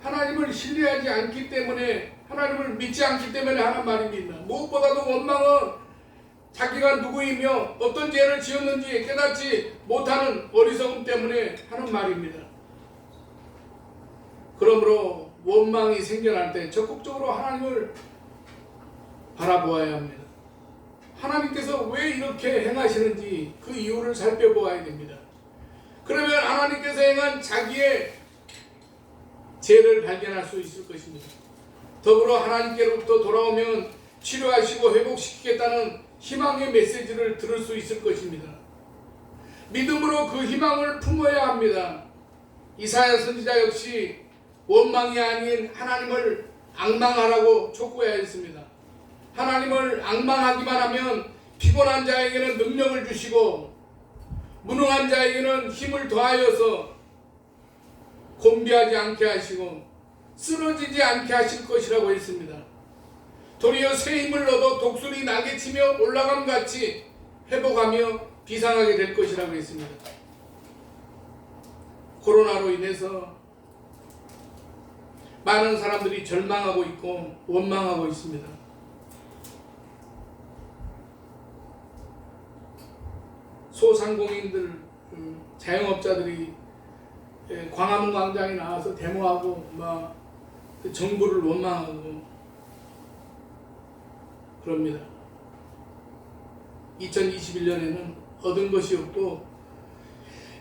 하나님을 신뢰하지 않기 때문에, 하나님을 믿지 않기 때문에 하는 말입니다. 무엇보다도 원망은 자기가 누구이며 어떤 죄를 지었는지 깨닫지 못하는 어리석음 때문에 하는 말입니다. 그러므로 원망이 생겨날 때 적극적으로 하나님을 바라보아야 합니다. 하나님께서 왜 이렇게 행하시는지 그 이유를 살펴보아야 됩니다. 그러면 하나님께서 행한 자기의 죄를 발견할 수 있을 것입니다. 더불어 하나님께로부터 돌아오면 치료하시고 회복시키겠다는 희망의 메시지를 들을 수 있을 것입니다. 믿음으로 그 희망을 품어야 합니다. 이사야 선지자 역시 원망이 아닌 하나님을 앙망하라고 촉구해야 했습니다. 하나님을 앙망하기만 하면 피곤한 자에게는 능력을 주시고 무능한 자에게는 힘을 더하여서 곤비하지 않게 하시고 쓰러지지 않게 하실 것이라고 했습니다. 도리어 새 힘을 얻어 독수리 날개치며 올라감같이 회복하며 비상하게 될 것이라고 했습니다. 코로나로 인해서 많은 사람들이 절망하고 있고 원망하고 있습니다. 소상공인들, 자영업자들이 광화문 광장에 나와서 데모하고 막 정부를 원망하고 그럽니다. 2021년에는 얻은 것이 없고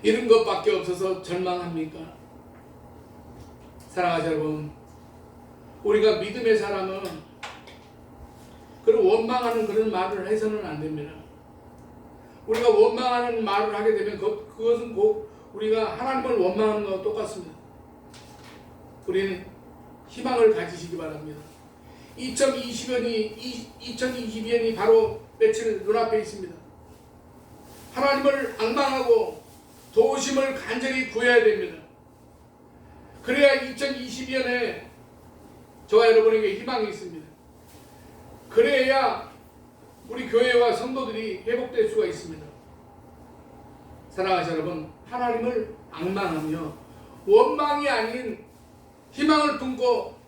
잃은 것밖에 없어서 절망합니까? 사랑하는 여러분, 우리가 믿음의 사람은 그런 원망하는 그런 말을 해서는 안 됩니다. 우리가 원망하는 말을 하게 되면 그것은 곧 우리가 하나님을 원망하는 것과 똑같습니다. 우리는 희망을 가지시기 바랍니다. 2022년이 바로 며칠 눈앞에 있습니다. 하나님을 앙망하고 도우심을 간절히 구해야 됩니다. 그래야 2022년에 저와 여러분에게 희망이 있습니다. 그래야 우리 교회와 성도들이 회복될 수가 있습니다. 사랑하시는 여러분, 하나님을 앙망하며 원망이 아닌 희망을 품고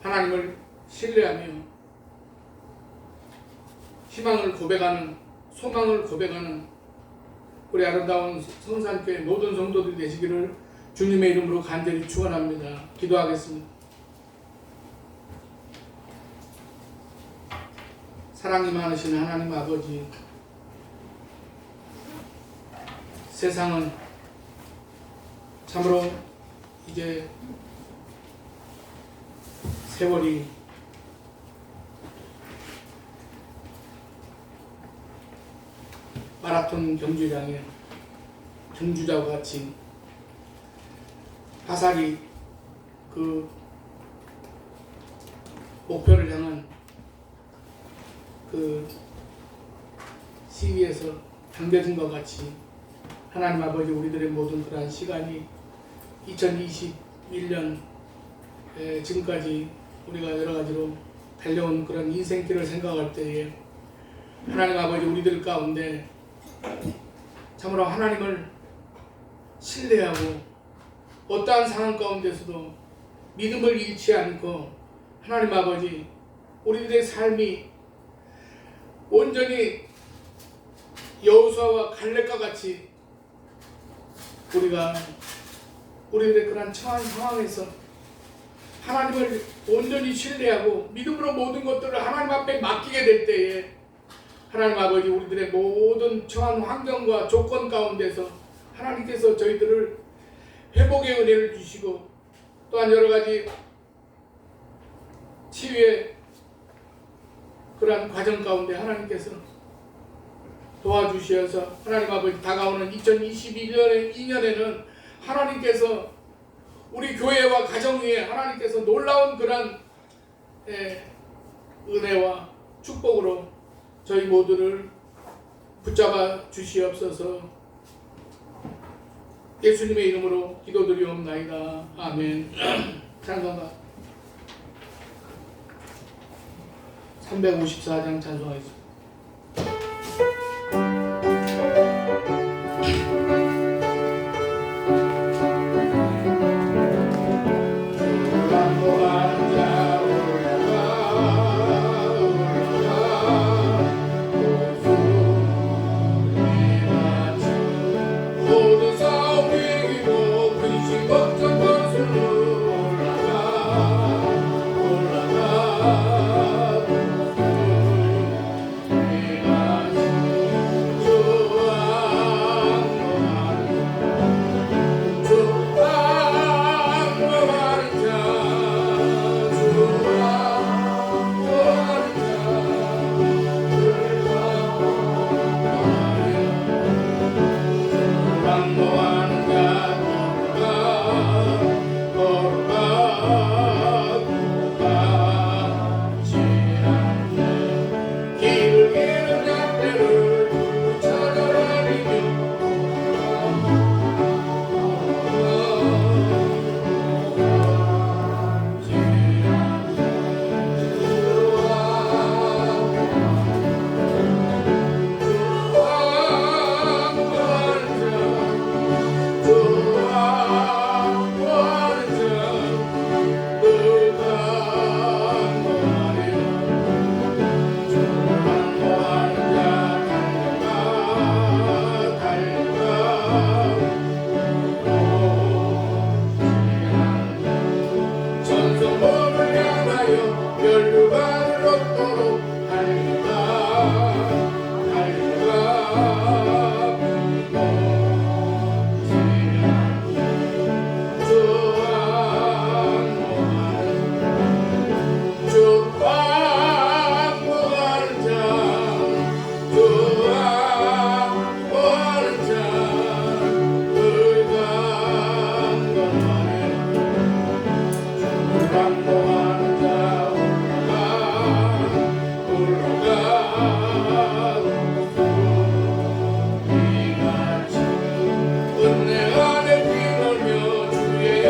하나님을 신뢰하며 희망을 고백하는 소망을 고백하는 우리 아름다운 성산교회 모든 성도들이 되시기를 주님의 이름으로 간절히 축원합니다. 기도하겠습니다. 사랑이 많으신 하나님 아버지, 세상은 참으로 이제 세월이 마라톤 경주장에 경주자와 같이 화살이 그 목표를 향한 그 시위에서 당겨진 것 같이 하나님 아버지 우리들의 모든 그러한 시간이 2021년 지금까지 우리가 여러 가지로 달려온 그런 인생길을 생각할 때에 하나님 아버지 우리들 가운데 참으로 하나님을 신뢰하고 어떠한 상황 가운데서도 믿음을 잃지 않고 하나님 아버지 우리들의 삶이 온전히 여호수아와 갈렙과 같이 우리가 우리들의 그런 처한 상황에서 하나님을 온전히 신뢰하고 믿음으로 모든 것들을 하나님 앞에 맡기게 될 때에 하나님 아버지 우리들의 모든 처한 환경과 조건 가운데서 하나님께서 저희들을 회복의 은혜를 주시고 또한 여러 가지 치유의 그러한 과정 가운데 하나님께서 도와주셔서 하나님 아버지 다가오는 2021년에는 하나님께서 우리 교회와 가정 위에 하나님께서 놀라운 그런 은혜와 축복으로 저희 모두를 붙잡아 주시옵소서. 예수님의 이름으로 기도드리옵나이다. 아멘. 찬송가 354장 찬송하겠습니다. 은혜 안에 뛰놀며 주의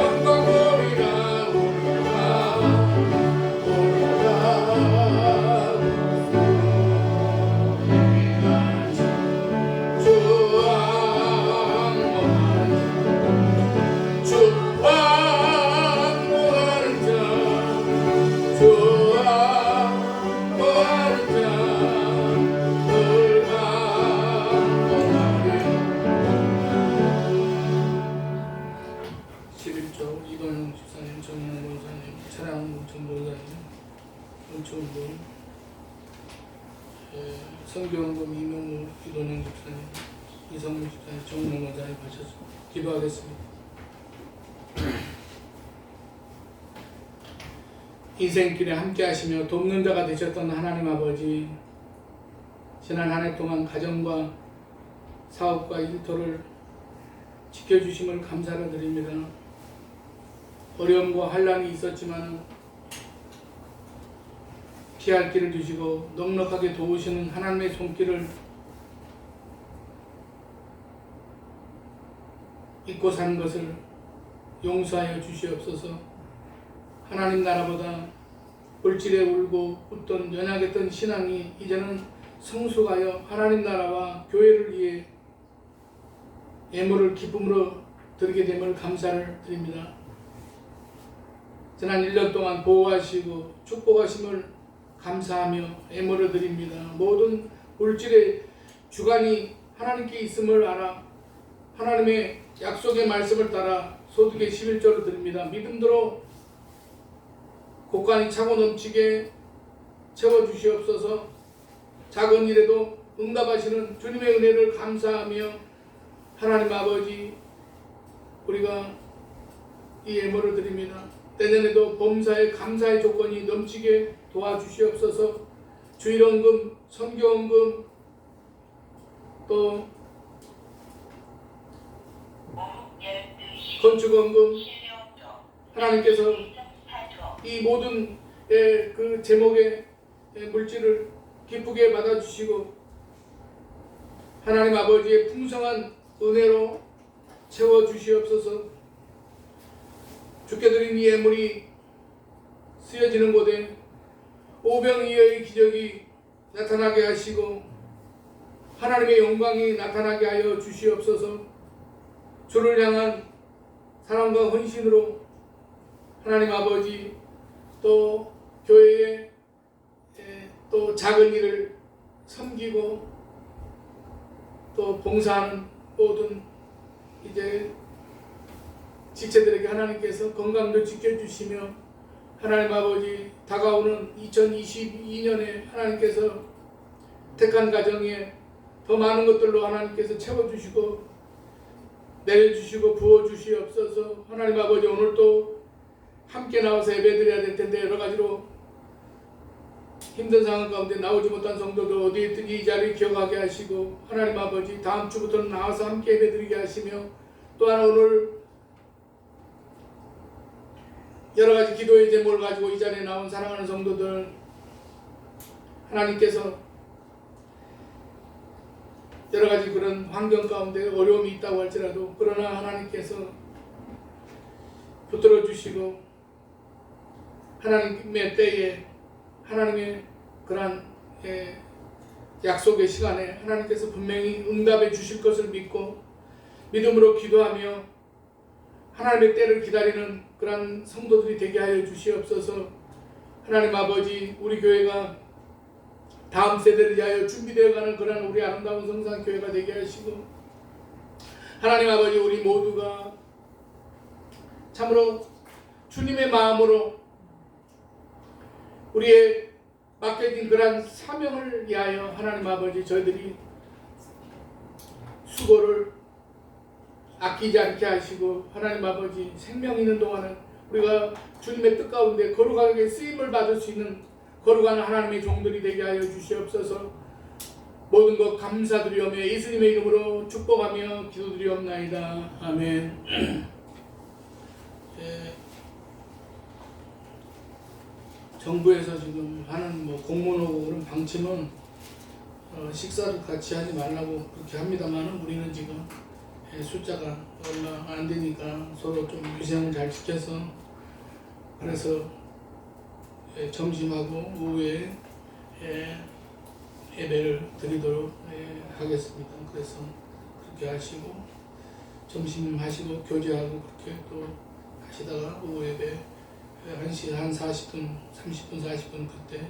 51조 이건영 집사님, 정인영 목사님, 차량문 정목사님, 은총군, 성경금 이명우 이건영 집사님, 이성문 집사님, 정인영 목사님 하셔서 기도하겠습니다. 인생길에 함께 하시며 돕는 자가 되셨던 하나님 아버지, 지난 한 해 동안 가정과 사업과 일터를 지켜주심을 감사를 드립니다. 어려움과 환난이 있었지만 피할 길을 주시고 넉넉하게 도우시는 하나님의 손길을 잊고 사는 것을 용서하여 주시옵소서. 하나님 나라보다 물질에 울고 웃던 연약했던 신앙이 이제는 성숙하여 하나님 나라와 교회를 위해 예물을 기쁨으로 드리게 됨을 감사를 드립니다. 지난 1년 동안 보호하시고 축복하심을 감사하며 예물을 드립니다. 모든 물질의 주관이 하나님께 있음을 알아 하나님의 약속의 말씀을 따라 소득의 11조를 드립니다. 믿음대로 곳간이 차고 넘치게 채워주시옵소서. 작은 일에도 응답하시는 주님의 은혜를 감사하며 하나님 아버지, 우리가 이 예물을 드립니다. 내년에도 범사에 감사의 조건이 넘치게 도와주시옵소서. 주일원금, 선교원금, 또 건축원금, 하나님께서 이 모든 그 제목의 물질을 기쁘게 받아주시고 하나님 아버지의 풍성한 은혜로 채워주시옵소서. 주께 드린 이 예물이 쓰여지는 곳에 오병이어의 기적이 나타나게 하시고 하나님의 영광이 나타나게 하여 주시옵소서. 주를 향한 사랑과 헌신으로 하나님 아버지, 또 교회에 또 작은 일을 섬기고 또 봉사하는 모든 이제 지체들에게 하나님께서 건강도 지켜주시며 하나님 아버지, 다가오는 2022년에 하나님께서 택한 가정에 더 많은 것들로 하나님께서 채워주시고 내려주시고 부어주시옵소서. 하나님 아버지, 오늘 또 함께 나와서 예배드려야 될 텐데 여러 가지로 힘든 상황 가운데 나오지 못한 성도들 어디에 있든지 이 자리를 기억하게 하시고 하나님 아버지, 다음 주부터는 나와서 함께 예배드리게 하시며 또한 오늘 여러 가지 기도의 제목을 가지고 이 자리에 나온 사랑하는 성도들 하나님께서 여러 가지 그런 환경 가운데 어려움이 있다고 할지라도 그러나 하나님께서 붙들어 주시고 하나님의 때에 하나님의 그러한 약속의 시간에 하나님께서 분명히 응답해 주실 것을 믿고 믿음으로 기도하며 하나님의 때를 기다리는 그러한 성도들이 되게 하여 주시옵소서. 하나님 아버지, 우리 교회가 다음 세대를 위하여 준비되어가는 그러한 우리 아름다운 성산교회가 되게 하시고 하나님 아버지, 우리 모두가 참으로 주님의 마음으로 우리의 맡겨진 그러한 사명을 위하여 하나님 아버지, 저희들이 수고를 아끼지 않게 하시고 하나님 아버지, 생명 있는 동안은 우리가 주님의 뜻 가운데 거룩하게 쓰임을 받을 수 있는 거룩한 하나님의 종들이 되게 하여 주시옵소서. 모든 것 감사드리오며 예수님의 이름으로 축복하며 기도드리옵나이다. 아멘. 정부에서 지금 하는 공무원 오고 그런 방침은 식사도 같이 하지 말라고 그렇게 합니다만 우리는 지금 숫자가 얼마 안 되니까 서로 좀 위생을 잘 지켜서 그래서 점심하고 오후에 예배를 드리도록 하겠습니다. 그래서 그렇게 하시고 점심 하시고 교제하고 그렇게 또 하시다가 오후 예배 1시간 한 40분, 30분, 40분 그때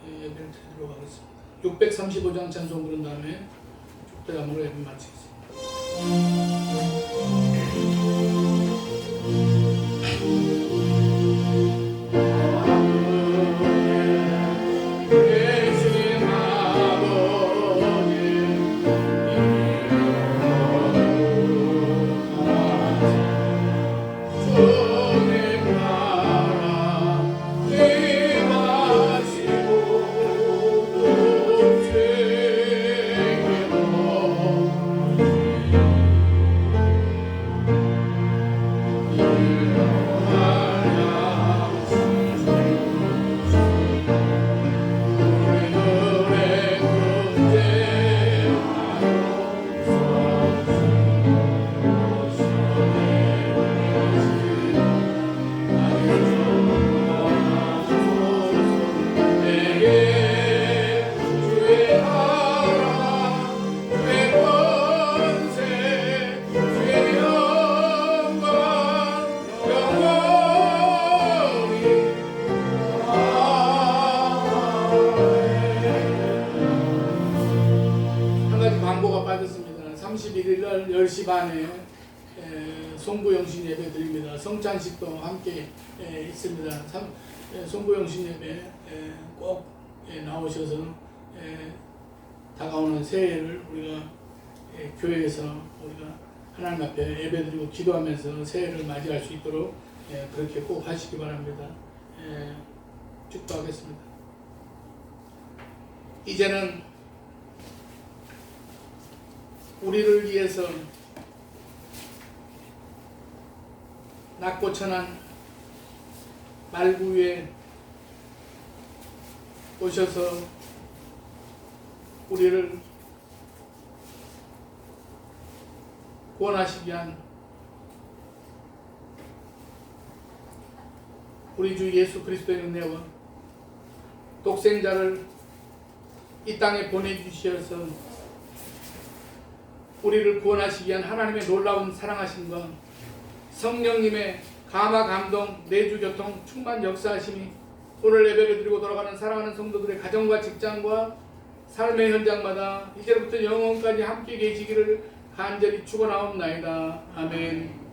예배를 드리도록 하겠습니다. 635장 찬송 부른 다음에 축도함으로 예배 마치겠습니다. 4시 반에 송부영신 예배 드립니다. 성찬식도 함께 있습니다. 송부영신 예배 꼭 나오셔서 다가오는 새해를 우리가 교회에서 우리가 하나님 앞에 예배드리고 기도하면서 새해를 맞이할 수 있도록 그렇게 꼭 하시기 바랍니다. 축도하겠습니다. 이제는 우리를 위해서 낮고 천한 말구 위에 오셔서 우리를 구원하시기 위한 우리 주 예수 그리스도의 은혜와 독생자를 이 땅에 보내주셔서 우리를 구원하시기 위한 하나님의 놀라운 사랑하심과 성령님의 감화 감동 내주 교통 충만 역사하심이 오늘 예배를 드리고 돌아가는 사랑하는 성도들의 가정과 직장과 삶의 현장마다 이제부터 영원까지 함께 계시기를 간절히 축원하옵나이다. 아멘.